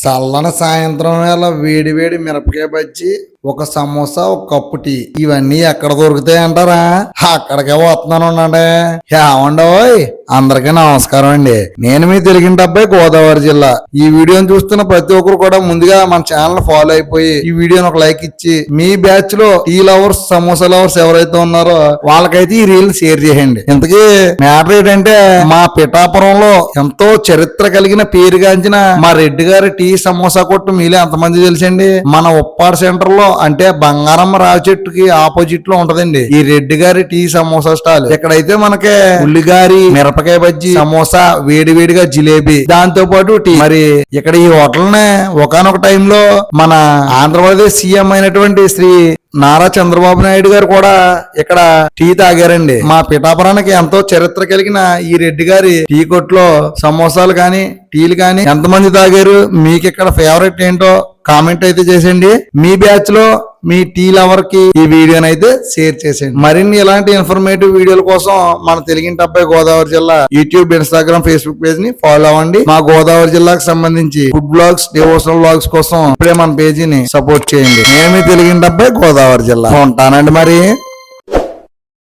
చల్లని సాయంత్రం వేళ వేడి వేడి మిరపకాయ బజ్జి, ఒక సమోసా, ఒక కప్పు టీ, ఇవన్నీ ఎక్కడ దొరుకుతాయి అంటారా? అక్కడికే వస్తున్నాను ఉండండి. ఏమండోయ్, అందరికీ నమస్కారం అండి. నేను మీ తెలుగింటి అబ్బాయి, గోదావరి జిల్లా. ఈ వీడియోని చూస్తున్న ప్రతి ఒక్కరు కూడా ముందుగా మన ఛానల్ ఫాలో అయిపోయి ఈ వీడియోని ఒక లైక్ ఇచ్చి, మీ బ్యాచ్ లో టీ లవర్స్, సమోసా లవర్స్ ఎవరైతే ఉన్నారో వాళ్ళకైతే ఈ రీల్ షేర్ చేయండి. ఇంతకీ మ్యాటర్ ఏంటంటే, మా పిఠాపురంలో ఎంతో చరిత్ర కలిగిన పేరుగాంచిన మా రెడ్డి గారి టీ సమోసా కొట్టు మీలే ఎంతమంది తెలుసండి? మన ఉప్పాడ సెంటర్ లో, అంటే బంగారమ్మ రావి చెట్టుకి ఆపోజిట్ లో ఉంటదండి ఈ రెడ్డి గారి టీ సమోసా స్టాల్. ఇక్కడైతే మనకి ఉల్లిగారి, మిరపకాయ బజ్జి, సమోసా, వేడి వేడిగా జిలేబీ, దాంతో పాటు టీ. మరి ఇక్కడ ఈ హోటల్ నే ఒకనొక టైంలో మన ఆంధ్రప్రదేశ్ సీఎం అయినటువంటి శ్రీ నారా చంద్రబాబు నాయుడు గారు కూడా ఇక్కడ టీ తాగారండి. మా పిఠాపురానికి ఎంతో చరిత్ర కలిగిన ఈ రెడ్డి గారి టీ కొట్లో సమోసాలు కానీ, టీలు కానీ ఎంతమంది తాగారు, మీకు ఇక్కడ ఫేవరెట్ ఏంటో కామెంట్ అయితే చేసేయండి. మీ బ్యాచ్ లో మీ టీ లవర్ కి ఈ వీడియోని అయితే షేర్ చేసేయండి. మరిన్ని ఇలాంటి ఇన్ఫర్మేటివ్ వీడియోల కోసం మన తెలుగింటి అబ్బాయి గోదావరి జిల్లా యూట్యూబ్, ఇన్స్టాగ్రామ్, ఫేస్బుక్ పేజ్ ని ఫాలో అవ్వండి. మా గోదావరి జిల్లాకు సంబంధించి ఫుడ్ బ్లాగ్స్, డివోషనల్ బ్లాగ్స్ కోసం ఇప్పుడే మన పేజీని సపోర్ట్ చేయండి. నేను మీ తెలుగింటి అబ్బాయి గోదావరి జిల్లా. ఉంటానండి మరి.